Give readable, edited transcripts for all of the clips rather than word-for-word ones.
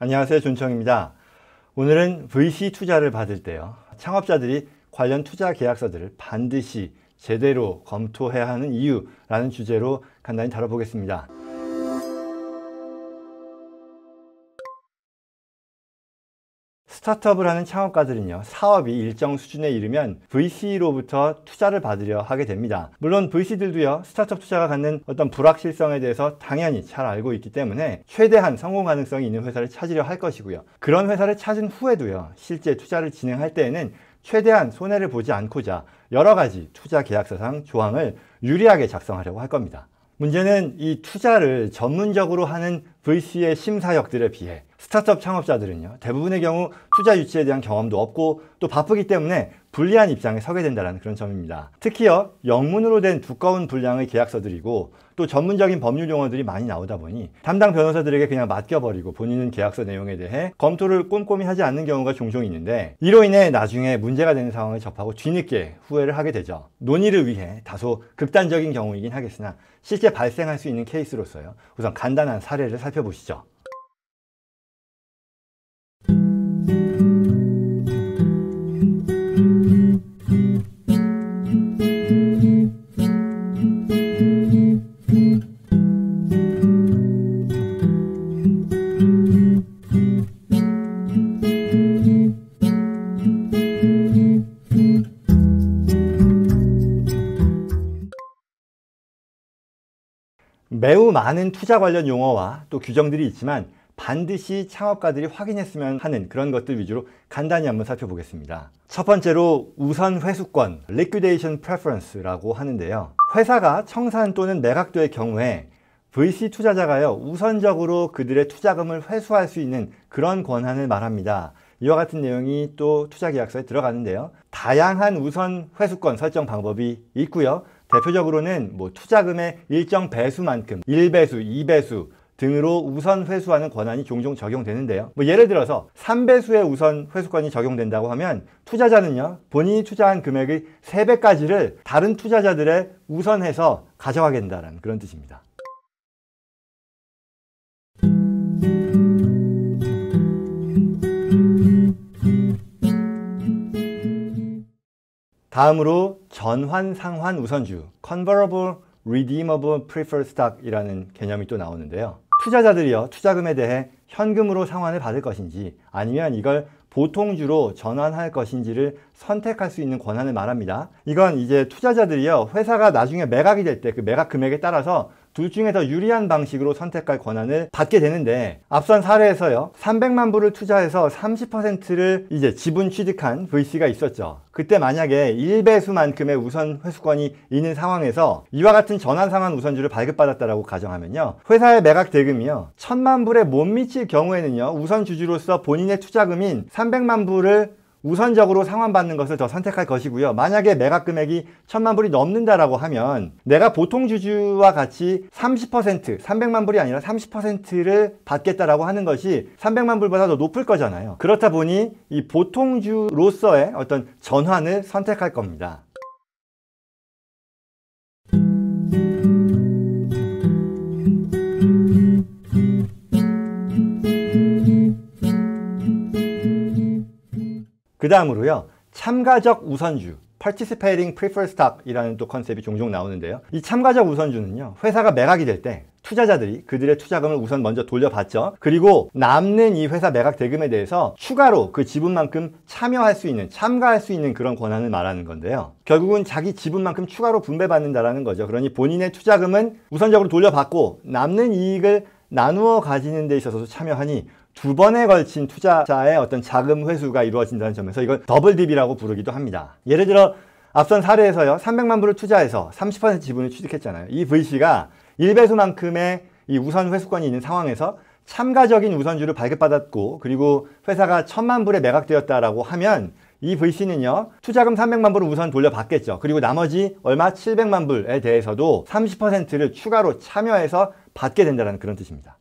안녕하세요, 존청입니다. 오늘은 VC 투자를 받을 때요, 창업자들이 관련 투자 계약서들을 반드시 제대로 검토해야 하는 이유라는 주제로 간단히 다뤄보겠습니다. 스타트업을 하는 창업가들은요, 사업이 일정 수준에 이르면 VC로부터 투자를 받으려 하게 됩니다. 물론 VC들도요, 스타트업 투자가 갖는 어떤 불확실성에 대해서 당연히 잘 알고 있기 때문에 최대한 성공 가능성이 있는 회사를 찾으려 할 것이고요. 그런 회사를 찾은 후에도요, 실제 투자를 진행할 때에는 최대한 손해를 보지 않고자 여러 가지 투자 계약서상 조항을 유리하게 작성하려고 할 겁니다. 문제는 이 투자를 전문적으로 하는 VC의 심사역들에 비해 스타트업 창업자들은요, 대부분의 경우 투자 유치에 대한 경험도 없고 또 바쁘기 때문에 불리한 입장에 서게 된다는 그런 점입니다. 특히요, 영문으로 된 두꺼운 분량의 계약서들이고 또 전문적인 법률 용어들이 많이 나오다 보니 담당 변호사들에게 그냥 맡겨버리고 본인은 계약서 내용에 대해 검토를 꼼꼼히 하지 않는 경우가 종종 있는데, 이로 인해 나중에 문제가 되는 상황을 접하고 뒤늦게 후회를 하게 되죠. 논의를 위해 다소 극단적인 경우이긴 하겠으나 실제 발생할 수 있는 케이스로서요, 우선 간단한 사례를 살펴보시죠. 매우 많은 투자 관련 용어와 또 규정들이 있지만 반드시 창업가들이 확인했으면 하는 그런 것들 위주로 간단히 한번 살펴보겠습니다. 첫 번째로 우선 회수권, Liquidation Preference라고 하는데요, 회사가 청산 또는 매각될 경우에 VC 투자자가요, 우선적으로 그들의 투자금을 회수할 수 있는 그런 권한을 말합니다. 이와 같은 내용이 또 투자계약서에 들어가는데요, 다양한 우선 회수권 설정 방법이 있고요. 대표적으로는 투자금의 일정 배수만큼 1배수, 2배수 등으로 우선 회수하는 권한이 종종 적용되는데요. 예를 들어서 3배수의 우선 회수권이 적용된다고 하면 투자자는요, 본인이 투자한 금액의 3배까지를 다른 투자자들의 우선해서 가져가게 된다는 그런 뜻입니다. 다음으로 전환 상환 우선주, Convertible Redeemable Preferred Stock 이라는 개념이 또 나오는데요, 투자자들이요, 투자금에 대해 현금으로 상환을 받을 것인지 아니면 이걸 보통주로 전환할 것인지를 선택할 수 있는 권한을 말합니다. 이건 이제 투자자들이요, 회사가 나중에 매각이 될 때 그 매각 금액에 따라서 둘 중에 더 유리한 방식으로 선택할 권한을 받게 되는데, 앞선 사례에서요, 300만 불을 투자해서 30%를 이제 지분 취득한 VC가 있었죠. 그때 만약에 1배수만큼의 우선 회수권이 있는 상황에서 이와 같은 전환 상환 우선주를 발급받았다라고 가정하면요, 회사의 매각 대금이요, 1000만 불에 못 미칠 경우에는요, 우선 주주로서 본인의 투자금인 300만 불을 우선적으로 상환받는 것을 더 선택할 것이고요. 만약에 매각 금액이 1000만 불이 넘는다라고 하면 내가 보통 주주와 같이 30%, 300만 불이 아니라 30%를 받겠다라고 하는 것이 300만 불보다 더 높을 거잖아요. 그렇다 보니 이 보통주로서의 어떤 전환을 선택할 겁니다. 그 다음으로요, 참가적 우선주, Participating Preferred Stock 이라는 또 컨셉이 종종 나오는데요, 이 참가적 우선주는요, 회사가 매각이 될 때 투자자들이 그들의 투자금을 우선 먼저 돌려받죠. 그리고 남는 이 회사 매각 대금에 대해서 추가로 그 지분만큼 참여할 수 있는, 참가할 수 있는 그런 권한을 말하는 건데요, 결국은 자기 지분만큼 추가로 분배받는다라는 거죠. 그러니 본인의 투자금은 우선적으로 돌려받고 남는 이익을 나누어 가지는 데 있어서도 참여하니 두 번에 걸친 투자자의 어떤 자금 회수가 이루어진다는 점에서 이걸 더블 딥이라고 부르기도 합니다. 예를 들어 앞선 사례에서요, 300만 불을 투자해서 30% 지분을 취득했잖아요. 이 VC가 1배수만큼의 이 우선 회수권이 있는 상황에서 참가적인 우선주를 발급받았고, 그리고 회사가 1000만 불에 매각되었다라고 하면 이 VC는요, 투자금 300만 불을 우선 돌려받겠죠. 그리고 나머지 얼마 700만 불에 대해서도 30%를 추가로 참여해서 받게 된다는 그런 뜻입니다.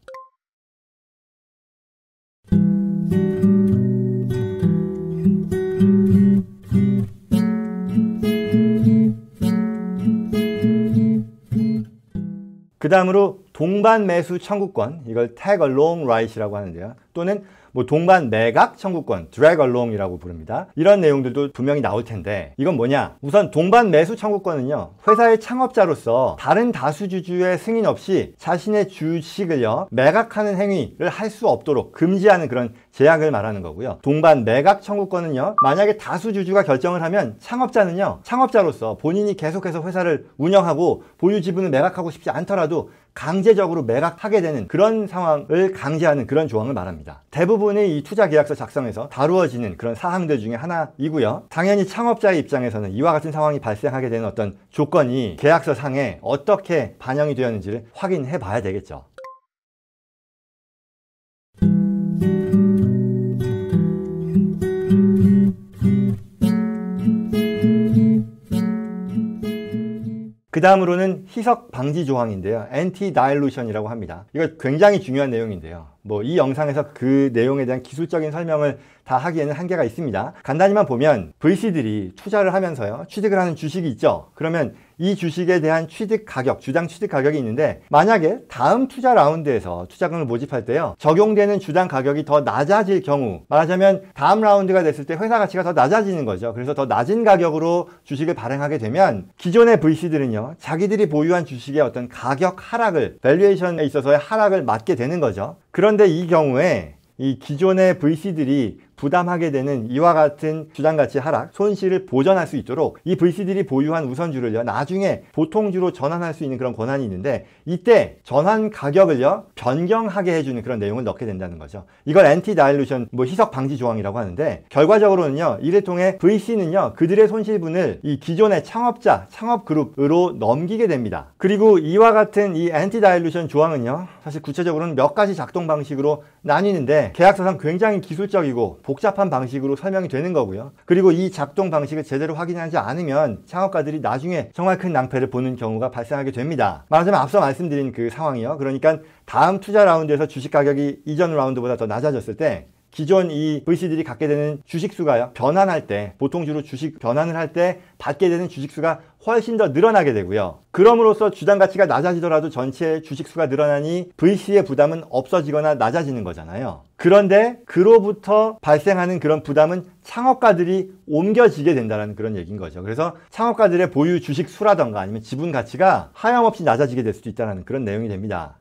그 다음으로 동반 매수 청구권, 이걸 tag along right이라고 하는데요. 또는 뭐 동반 매각 청구권, drag along이라고 부릅니다. 이런 내용들도 분명히 나올 텐데 이건 뭐냐? 우선 동반 매수 청구권은요, 회사의 창업자로서 다른 다수주주의 승인 없이 자신의 주식을요 매각하는 행위를 할 수 없도록 금지하는 그런 제약을 말하는 거고요. 동반 매각 청구권은요, 만약에 다수주주가 결정을 하면 창업자는요, 창업자로서 본인이 계속해서 회사를 운영하고 보유 지분을 매각하고 싶지 않더라도 강제적으로 매각하게 되는 그런 상황을 강제하는 그런 조항을 말합니다. 대부분의 이 투자계약서 작성에서 다루어지는 그런 사항들 중에 하나이고요. 당연히 창업자의 입장에서는 이와 같은 상황이 발생하게 되는 어떤 조건이 계약서 상에 어떻게 반영이 되었는지를 확인해 봐야 되겠죠. 그 다음으로는 희석 방지 조항인데요. Anti-Dilution이라고 합니다. 이거 굉장히 중요한 내용인데요. 뭐 이 영상에서 그 내용에 대한 기술적인 설명을 다 하기에는 한계가 있습니다. 간단히만 보면 VC들이 투자를 하면서요, 취득을 하는 주식이 있죠. 그러면 이 주식에 대한 취득 가격, 주당 취득 가격이 있는데 만약에 다음 투자 라운드에서 투자금을 모집할 때요, 적용되는 주당 가격이 더 낮아질 경우, 말하자면 다음 라운드가 됐을 때 회사 가치가 더 낮아지는 거죠. 그래서 더 낮은 가격으로 주식을 발행하게 되면 기존의 VC들은요, 자기들이 보유한 주식의 어떤 가격 하락을, 밸류에이션에 있어서의 하락을 맞게 되는 거죠. 그런데 이 경우에 이 기존의 VC들이 부담하게 되는 이와 같은 주당가치 하락, 손실을 보전할 수 있도록 이 VC들이 보유한 우선주를요, 나중에 보통주로 전환할 수 있는 그런 권한이 있는데 이때 전환 가격을요, 변경하게 해주는 그런 내용을 넣게 된다는 거죠. 이걸 Anti-Dilution, 뭐 희석 방지 조항이라고 하는데 결과적으로는요, 이를 통해 VC는요, 그들의 손실분을 이 기존의 창업자, 창업그룹으로 넘기게 됩니다. 그리고 이와 같은 이 Anti-Dilution 조항은요, 사실 구체적으로는 몇 가지 작동 방식으로 나뉘는데 계약서상 굉장히 기술적이고 복잡한 방식으로 설명이 되는 거고요. 그리고 이 작동 방식을 제대로 확인하지 않으면 창업가들이 나중에 정말 큰 낭패를 보는 경우가 발생하게 됩니다. 말하자면 앞서 말씀드린 그 상황이요. 그러니까 다음 투자 라운드에서 주식 가격이 이전 라운드보다 더 낮아졌을 때 기존 이 VC들이 갖게 되는 주식수가요, 변환할 때, 보통주로 주식 변환을 할 때 받게 되는 주식수가 훨씬 더 늘어나게 되고요. 그럼으로써 주당 가치가 낮아지더라도 전체 주식수가 늘어나니 VC의 부담은 없어지거나 낮아지는 거잖아요. 그런데 그로부터 발생하는 그런 부담은 창업가들이 옮겨지게 된다는 그런 얘기인 거죠. 그래서 창업가들의 보유 주식 수라던가 아니면 지분 가치가 하염없이 낮아지게 될 수도 있다는 그런 내용이 됩니다.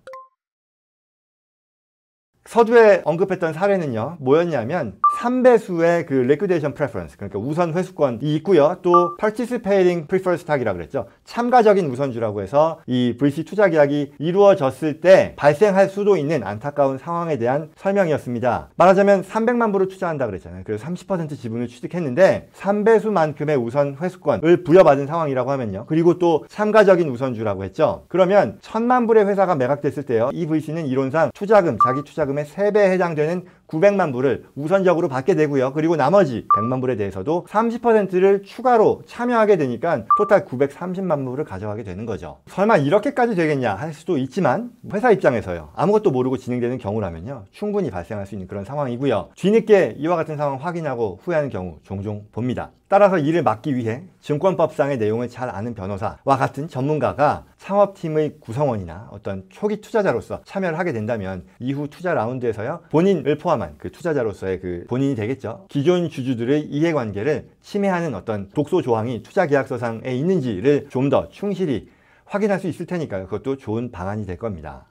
서두에 언급했던 사례는요, 뭐였냐면 3배수의 그 liquidation preference, 그러니까 우선 회수권이 있고요. 또 participating preferred stock이라고 그랬죠. 참가적인 우선주라고 해서 이 VC 투자 계약이 이루어졌을 때 발생할 수도 있는 안타까운 상황에 대한 설명이었습니다. 말하자면 300만 불을 투자한다 그랬잖아요. 그래서 30% 지분을 취득했는데 3배수만큼의 우선 회수권을 부여받은 상황이라고 하면요. 그리고 또 참가적인 우선주라고 했죠. 그러면 1000만 불의 회사가 매각됐을 때요, 이 VC는 이론상 투자금, 자기 투자금의 3배에 해당되는 900만 불을 우선적으로 받게 되고요. 그리고 나머지 100만 불에 대해서도 30%를 추가로 참여하게 되니까 토탈 930만 불을 가져가게 되는 거죠. 설마 이렇게까지 되겠냐 할 수도 있지만 회사 입장에서요, 아무것도 모르고 진행되는 경우라면요, 충분히 발생할 수 있는 그런 상황이고요. 뒤늦게 이와 같은 상황 확인하고 후회하는 경우 종종 봅니다. 따라서 이를 막기 위해 증권법상의 내용을 잘 아는 변호사와 같은 전문가가 창업팀의 구성원이나 어떤 초기 투자자로서 참여를 하게 된다면 이후 투자 라운드에서요, 본인을 포함한 그 투자자로서의 그 본인이 되겠죠, 기존 주주들의 이해관계를 침해하는 어떤 독소 조항이 투자 계약서상에 있는지를 좀 더 충실히 확인할 수 있을 테니까요. 그것도 좋은 방안이 될 겁니다.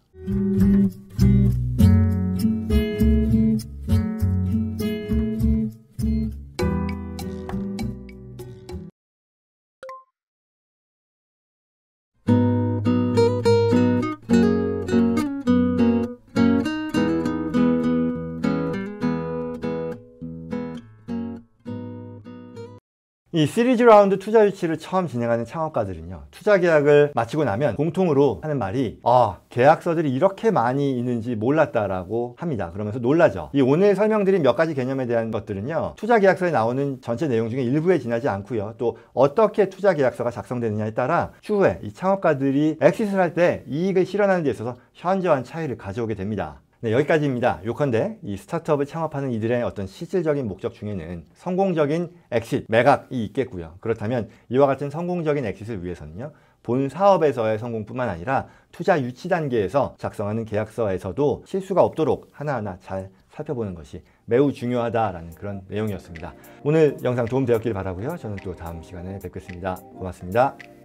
이 시리즈 라운드 투자 유치를 처음 진행하는 창업가들은요, 투자 계약을 마치고 나면 공통으로 하는 말이 계약서들이 이렇게 많이 있는지 몰랐다라고 합니다. 그러면서 놀라죠. 이 오늘 설명드린 몇 가지 개념에 대한 것들은요, 투자 계약서에 나오는 전체 내용 중에 일부에 지나지 않고요, 또 어떻게 투자 계약서가 작성되느냐에 따라 추후에 이 창업가들이 엑시트를 할 때 이익을 실현하는 데 있어서 현저한 차이를 가져오게 됩니다. 네, 여기까지입니다. 요컨대 이 스타트업을 창업하는 이들의 어떤 실질적인 목적 중에는 성공적인 엑싯, 매각이 있겠고요. 그렇다면 이와 같은 성공적인 엑싯을 위해서는요, 본 사업에서의 성공뿐만 아니라 투자 유치 단계에서 작성하는 계약서에서도 실수가 없도록 하나하나 잘 살펴보는 것이 매우 중요하다라는 그런 내용이었습니다. 오늘 영상 도움되었길 바라고요. 저는 또 다음 시간에 뵙겠습니다. 고맙습니다.